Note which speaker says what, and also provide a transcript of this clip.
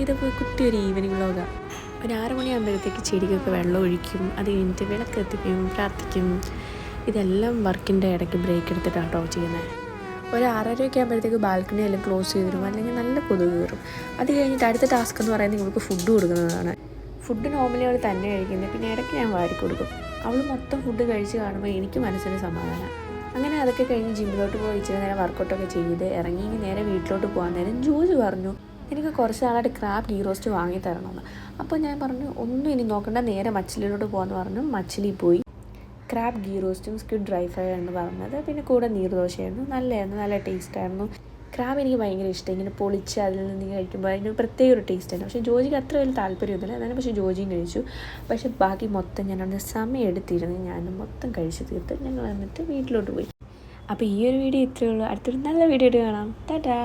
Speaker 1: ഇതിപ്പോൾ കുട്ടിയൊരു ഈവനിങ് വ്ളോഗാണ്. ഒരു 6 മണിയാകുമ്പോഴത്തേക്ക് ചെടിക്കൊക്കെ വെള്ളം ഒഴിക്കും, അത് കഴിഞ്ഞിട്ട് വിളക്ക് കത്തിക്കും, പ്രാർത്ഥിക്കും. ഇതെല്ലാം വർക്കിൻ്റെ ഇടയ്ക്ക് ബ്രേക്ക് എടുത്തിട്ടാണ് കേട്ടോ ചെയ്യുന്നത്. ഒരു 6:30 ആകുമ്പോഴത്തേക്ക് ബാൽക്കണി എല്ലാം ക്ലോസ് ചെയ്തിടും, അല്ലെങ്കിൽ നല്ല കൊതുക് കയറും. അത് കഴിഞ്ഞിട്ട് അടുത്ത ടാസ്ക് എന്ന് പറയുന്നത് ഇവൾക്ക് ഫുഡ് കൊടുക്കുന്നതാണ്. ഫുഡ് നോർമലി അവൾ തന്നെ കഴിക്കുന്നത്, പിന്നെ ഇടയ്ക്ക് ഞാൻ വാരി കൊടുക്കും. അവൾ മൊത്തം ഫുഡ് കഴിച്ച് കാണുമ്പോൾ എനിക്ക് മനസ്സിന് സമാധാനം. അങ്ങനെ അതൊക്കെ കഴിഞ്ഞ് ജിമ്മിലോട്ട് പോയി ഇച്ചിരി നേരം വർക്കൗട്ടൊക്കെ ചെയ്ത് ഇറങ്ങി നേരെ വീട്ടിലോട്ട് പോകാൻ നേരം ജോജു പറഞ്ഞു എനിക്ക് കുറച്ച് നാളായിട്ട് ക്രാബ് ഗീ റോസ്റ്റ് വാങ്ങി തരണമെന്ന്. അപ്പോൾ ഞാൻ പറഞ്ഞു ഒന്നും ഇനി നോക്കണ്ട, നേരെ മച്ചിലിലോട്ട് പോകാമെന്ന് പറഞ്ഞു. മച്ചിലി പോയി ക്രാബ് ഗീ റോസ്റ്റും സ്ക്വിഡ് ഡ്രൈ ഫ്രൈ ആണ് പറഞ്ഞത്. പിന്നെ കൂടെ നീർദോശയായിരുന്നു, നല്ലതായിരുന്നു, നല്ല ടേസ്റ്റായിരുന്നു. ക്രാബ് എനിക്ക് ഭയങ്കര ഇഷ്ടം, ഇങ്ങനെ പൊളിച്ച് അതിൽ നിന്ന് കഴിക്കുമ്പോൾ അതിന് പ്രത്യേക ഒരു ടേസ്റ്റായിരുന്നു. പക്ഷേ ജോജിക്ക് അത്ര വലിയ താല്പര്യമൊന്നുമില്ല, എന്നാലും പക്ഷേ ജോജിയും കഴിച്ചു. പക്ഷേ ബാക്കി മൊത്തം ഞാൻ അവിടെ സമയം എടുത്തിരുന്നു, ഞാൻ മൊത്തം കഴിച്ച് തീർത്ത് ഞങ്ങൾ എന്നിട്ട് വീട്ടിലോട്ട് പോയി. അപ്പോൾ ഈ ഒരു വീഡിയോ ഇത്രയേ ഉള്ളൂ. അടുത്തൊരു നല്ല വീഡിയോ ആയിട്ട് കാണാം. ടാറ്റാ.